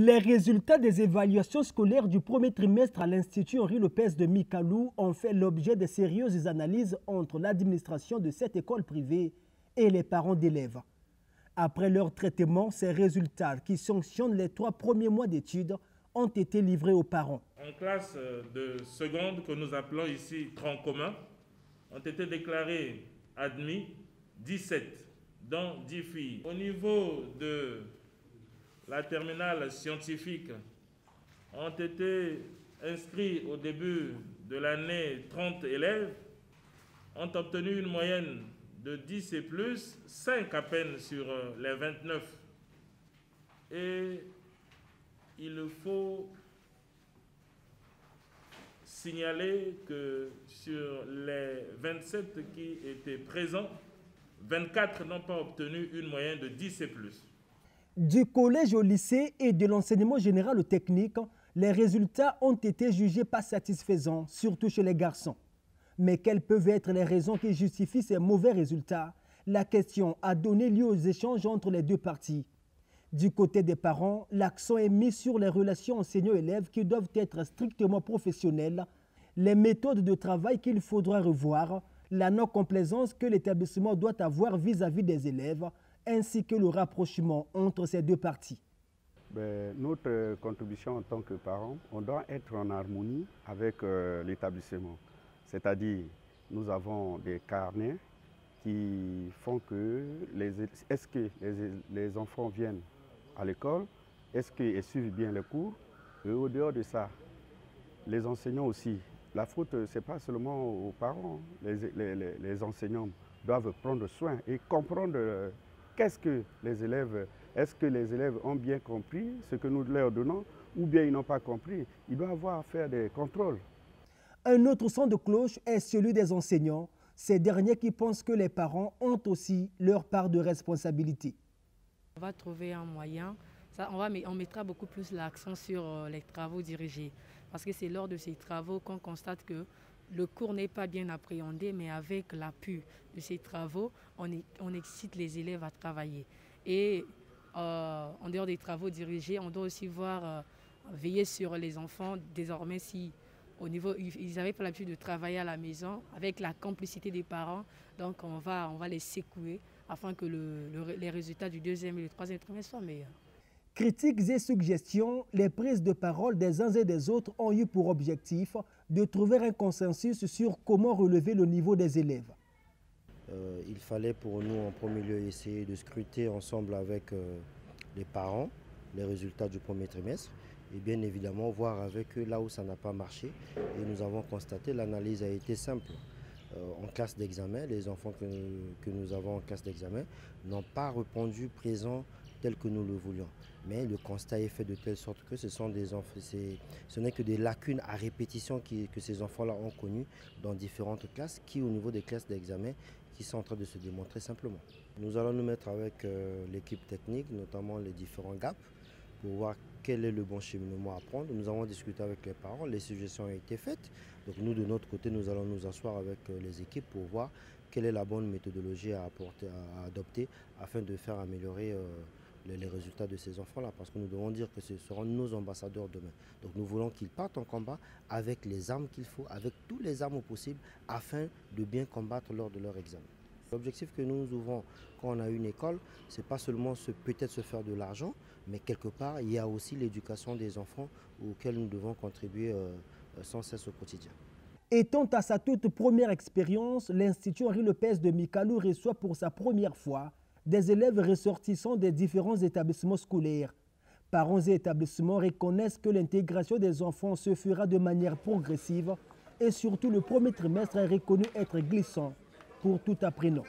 Les résultats des évaluations scolaires du premier trimestre à l'Institut Henri Lopez de Mikalou ont fait l'objet de sérieuses analyses entre l'administration de cette école privée et les parents d'élèves. Après leur traitement, ces résultats qui sanctionnent les 3 premiers mois d'études ont été livrés aux parents. En classe de seconde, que nous appelons ici tronc commun, ont été déclarés admis 17, dont 10 filles. Au niveau de la terminale scientifique, ont été inscrits au début de l'année 30 élèves, ont obtenu une moyenne de 10 et plus, 5 à peine sur les 29. Et il faut signaler que sur les 27 qui étaient présents, 24 n'ont pas obtenu une moyenne de 10 et plus. Du collège au lycée et de l'enseignement général au technique, les résultats ont été jugés pas satisfaisants, surtout chez les garçons. Mais quelles peuvent être les raisons qui justifient ces mauvais résultats? La question a donné lieu aux échanges entre les deux parties. Du côté des parents, l'accent est mis sur les relations enseignants-élèves qui doivent être strictement professionnelles, les méthodes de travail qu'il faudra revoir, la non-complaisance que l'établissement doit avoir vis-à-vis des élèves, ainsi que le rapprochement entre ces deux parties. Notre contribution en tant que parents, on doit être en harmonie avec l'établissement. C'est-à-dire, nous avons des carnets qui font que est-ce que les enfants viennent à l'école, est-ce qu'ils suivent bien les cours, et au dehors de ça, les enseignants aussi. La faute, ce n'est pas seulement aux parents, les enseignants doivent prendre soin et comprendre qu'est-ce que les élèves, est-ce que les élèves ont bien compris ce que nous leur donnons ou bien ils n'ont pas compris. Ils doivent avoir à faire des contrôles. Un autre son de cloche est celui des enseignants, ces derniers qui pensent que les parents ont aussi leur part de responsabilité. On va trouver un moyen, on mettra beaucoup plus l'accent sur les travaux dirigés. Parce que c'est lors de ces travaux qu'on constate que le cours n'est pas bien appréhendé, mais avec l'appui de ces travaux, on excite les élèves à travailler. Et en dehors des travaux dirigés, on doit aussi veiller sur les enfants. Désormais, si au niveau, ils n'avaient pas l'habitude de travailler à la maison, avec la complicité des parents, donc on va les secouer afin que les résultats du 2e et du 3e trimestre soient meilleurs. Critiques et suggestions, les prises de parole des uns et des autres ont eu pour objectif de trouver un consensus sur comment relever le niveau des élèves. Il fallait pour nous en premier lieu essayer de scruter ensemble avec les parents les résultats du premier trimestre et bien évidemment voir avec eux là où ça n'a pas marché. Et nous avons constaté, l'analyse a été simple. En classe d'examen, les enfants que nous avons en classe d'examen n'ont pas répondu présent tel que nous le voulions. Mais le constat est fait de telle sorte que ce n'est que des lacunes à répétition que ces enfants-là ont connues dans différentes classes qui, au niveau des classes d'examen, qui sont en train de se démontrer simplement. Nous allons nous mettre avec l'équipe technique, notamment les différents GAP, pour voir quel est le bon cheminement à prendre. Nous avons discuté avec les parents, les suggestions ont été faites. Donc nous, de notre côté, nous allons nous asseoir avec les équipes pour voir quelle est la bonne méthodologie à adopter afin de faire améliorer les résultats de ces enfants-là, parce que nous devons dire que ce seront nos ambassadeurs demain. Donc nous voulons qu'ils partent en combat avec les armes qu'il faut, avec tous les armes possibles, afin de bien combattre lors de leur examen. L'objectif que nous ouvrons quand on a une école, ce n'est pas seulement peut-être se faire de l'argent, mais quelque part, il y a aussi l'éducation des enfants auxquels nous devons contribuer sans cesse au quotidien. Étant à sa toute première expérience, l'Institut Henri Lopez de Mikalou reçoit pour sa première fois des élèves ressortissants des différents établissements scolaires. Parents et établissements reconnaissent que l'intégration des enfants se fera de manière progressive et surtout le premier trimestre est reconnu être glissant pour tout apprenant.